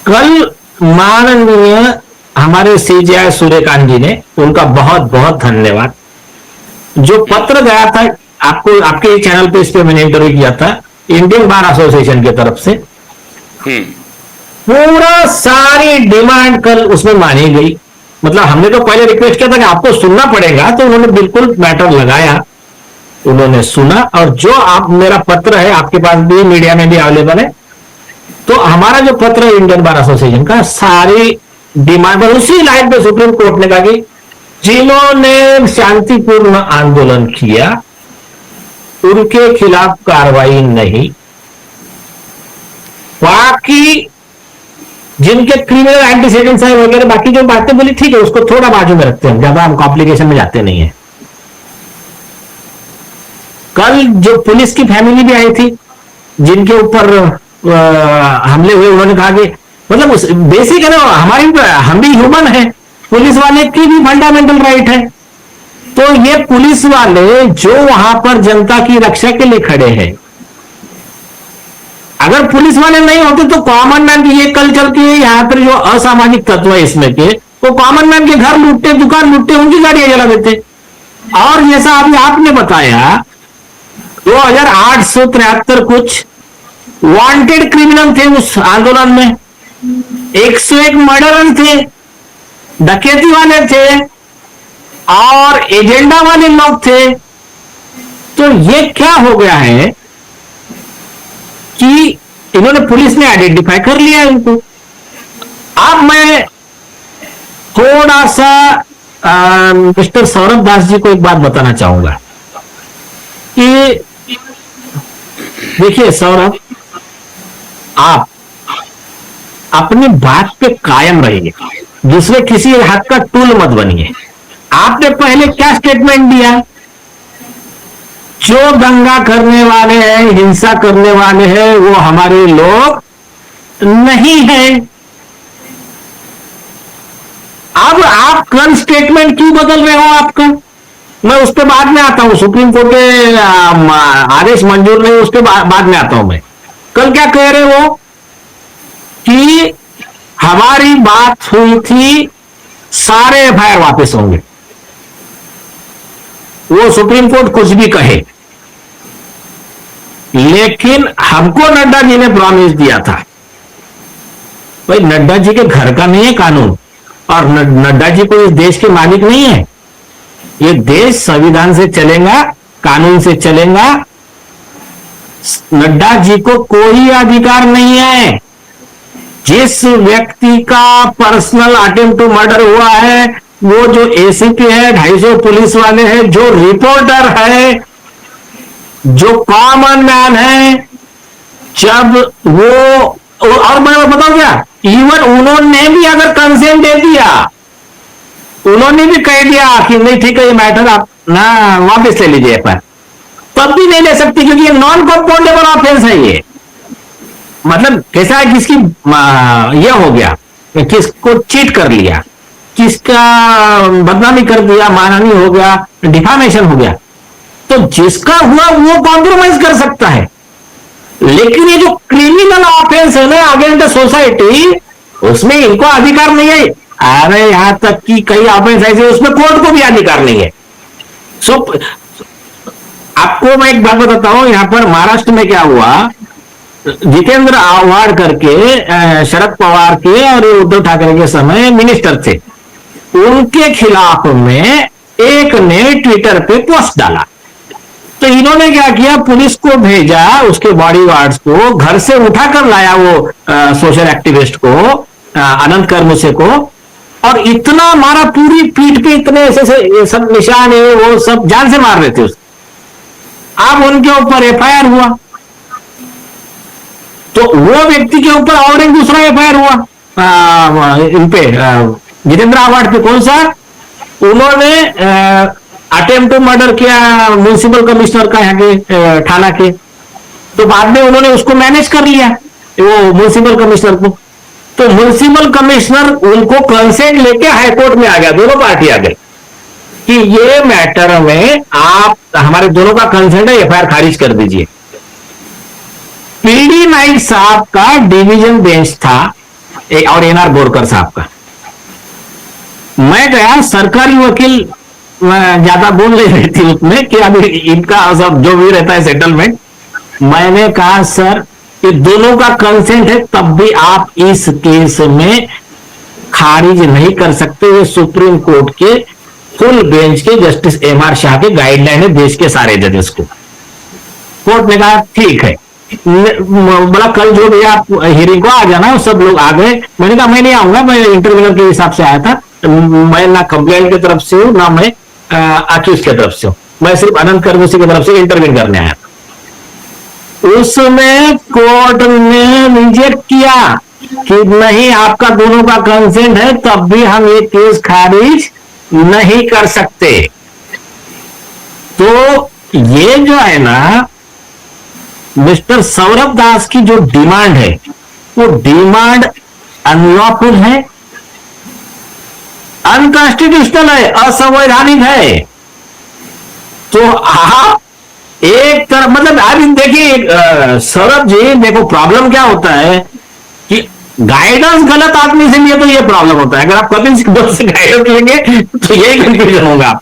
कल माननीय हमारे सीजीआई सूर्यकांत जी ने, उनका बहुत बहुत धन्यवाद, जो पत्र गया था आपको, आपके चैनल पे, इस पे मैंने इंटरव्यू किया था, इंडियन बार एसोसिएशन की तरफ से पूरा सारी डिमांड कल उसमें मानी गई। मतलब हमने तो पहले रिक्वेस्ट किया था कि आपको सुनना पड़ेगा, तो उन्होंने बिल्कुल मैटर लगाया, उन्होंने सुना, और जो आप, मेरा पत्र है आपके पास भी, मीडिया में भी अवेलेबल है, तो हमारा जो पत्र है इंडियन बार एसोसिएशन का, सारी डिमांड उसी लाइन पे सुप्रीम कोर्ट ने कहा कि जिन्होंने शांतिपूर्ण आंदोलन किया उनके खिलाफ कार्रवाई नहीं, बाकी जिनके क्रिमिनल एंटीसेडेंट्स है वगैरह, बाकी जो बातें बोली ठीक है, उसको थोड़ा बाजू में रखते हैं, ज्यादा हम कॉम्प्लिकेशन में जाते नहीं है। कल जो पुलिस की फैमिली भी आई थी जिनके ऊपर हमले हुए, उन्होंने कहा कि मतलब बेसिक है ना, हमारी, हम भी ह्यूमन है, पुलिस वाले की भी फंडामेंटल राइट है। तो ये पुलिस वाले जो वहां पर जनता की रक्षा के लिए खड़े हैं, अगर पुलिस वाले नहीं होते तो कॉमन मैन की, ये कल चल के यहाँ पर जो असामाजिक तत्व है इसमें के, वो कॉमन मैन के घर लूटते, दुकान लूटते, उनकी गाड़ियां जला देते। और जैसा अभी आपने बताया 2873 कुछ वांटेड क्रिमिनल थे उस आंदोलन में, 101 मर्डर थे, डकैती वाले थे और एजेंडा वाले लोग थे। तो ये क्या हो गया है कि इन्होंने, पुलिस ने आइडेंटिफाई कर लिया इनको। अब मैं थोड़ा सा मिस्टर सौरभ दास जी को एक बात बताना चाहूंगा कि देखिए सौरभ, आप अपनी बात पे कायम रहिए, दूसरे किसी हाथ का टूल मत बनिए। आपने पहले क्या स्टेटमेंट दिया, जो दंगा करने वाले हैं, हिंसा करने वाले हैं, वो हमारे लोग नहीं हैं। अब आप कल स्टेटमेंट क्यों बदल रहे हो आपका? मैं उस पर बाद में आता हूं, सुप्रीम कोर्ट के आदेश मंजूर नहीं, उस पर बाद में आता हूं। मैं कल क्या कह रहे हो कि हमारी बात हुई थी, सारे एफआईआर वापस होंगे। वो सुप्रीम कोर्ट कुछ भी कहे, लेकिन हमको नड्डा जी ने प्रॉमिस दिया था, भाई नड्डा जी के घर का नहीं है कानून, और नड्डा जी कोई इस देश के मालिक नहीं है। ये देश संविधान से चलेगा, कानून से चलेगा। नड्डा जी को कोई अधिकार नहीं है, जिस व्यक्ति का पर्सनल अटेम्प्ट टू मर्डर हुआ है, वो जो एसीपी है, 250 पुलिस वाले हैं, जो रिपोर्टर है, जो कॉमन मैन है, जब वो, और मैं बताऊं क्या, इवन उन्होंने भी अगर कंसेंट दे दिया, उन्होंने भी कह दिया कि नहीं ठीक है ये मैटर आप ना वापस ले लीजिए पर, तब भी नहीं ले सकती, क्योंकि ये नॉन कंपाउंडेबल ऑफेंस है। ये मतलब कैसा है, किसकी ये हो गया, किसको चीट कर लिया, किसका बदनामी कर दिया, मानहानि हो गया, डिफामेशन हो गया, तो जिसका हुआ वो कॉम्प्रोमाइज कर सकता है। लेकिन ये जो क्रिमिनल ऑफेंस है ना अगेंस्ट द सोसाइटी, उसमें इनको अधिकार नहीं है। अरे यहां तक कि कई ऑफेंस ऐसे उसमें कोर्ट को भी अधिकार नहीं है। सो आपको मैं एक बात बताता हूं, यहां पर महाराष्ट्र में क्या हुआ, जितेंद्र आव्हाड करके शरद पवार के और उद्धव ठाकरे के समय मिनिस्टर थे, उनके खिलाफ में एक ने ट्विटर पे पोस्ट डाला, तो इन्होंने क्या किया, पुलिस को भेजा, उसके बॉडीगार्ड्स को घर से उठाकर लाया वो सोशल एक्टिविस्ट को, अनंत कर्मुसे को, और इतना मारा, पूरी पीठ पे इतने ऐसे सब निशान है, वो सब जान से मार रहे थे उसको। अब उनके ऊपर एफआईआर हुआ, तो वो व्यक्ति के ऊपर और एक दूसरा एफआईआर हुआ इन पे, जितेंद्र आव्हाड पे। कौन सा? उन्होंने अटेम्प्ट टू मर्डर किया म्युनिसिपल कमिश्नर का, यहाँ के थाना के, तो बाद में उन्होंने उसको मैनेज कर लिया वो म्युनिसिपल कमिश्नर को। तो म्युनिसिपल कमिश्नर उनको कंसेंट लेके हाईकोर्ट में आ गया, दोनों पार्टी आ गई कि ये मैटर में आप, हमारे दोनों का कंसेंट है, एफआईआर खारिज कर दीजिए। पीडी नाइक साहब का डिवीजन बेंच था, और एनआर बोरकर साहब का। मैं गया, सरकारी वकील ज्यादा बोल नहीं रही थी उसमें कि अभी इनका सब जो भी रहता है सेटलमेंट। मैंने कहा सर ये दोनों का कंसेंट है, तब भी आप इस केस में खारिज नहीं कर सकते। ये सुप्रीम कोर्ट के फुल बेंच के जस्टिस एमआर शाह के गाइडलाइन है देश के सारे जजेस को। कोर्ट ने कहा ठीक है, बोला कल जो भी आप हियरिंग को आ जाना, सब लोग आ गए। मैंने कहा मैं नहीं आऊंगा, मैं इंटरव्यूअर के हिसाब से आया था, मैं ना कंप्लेंट की तरफ से हूं ना मैं अक्यूज की तरफ से हूं, मैं सिर्फ अनंत करगुसी की तरफ से इंटरव्यू करने आया था। उसमें कोर्ट ने रिजेक्ट किया कि नहीं आपका दोनों का कंसेंट है, तब भी हम ये केस खारिज नहीं कर सकते। तो ये जो है ना मिस्टर सौरभ दास की जो डिमांड है, वो डिमांड अनलॉफुल है, अनकॉन्स्टिट्यूशनल है, असंवैधानिक है। तो आप एक तरफ मतलब अभी देखिए सौरभ जी, देखो प्रॉब्लम क्या होता है कि गाइडेंस गलत आदमी से लिए तो ये प्रॉब्लम होता है। अगर आप कपिल सिब्बल से गाइडेंस लेंगे तो यही कंफ्यूजन होगा।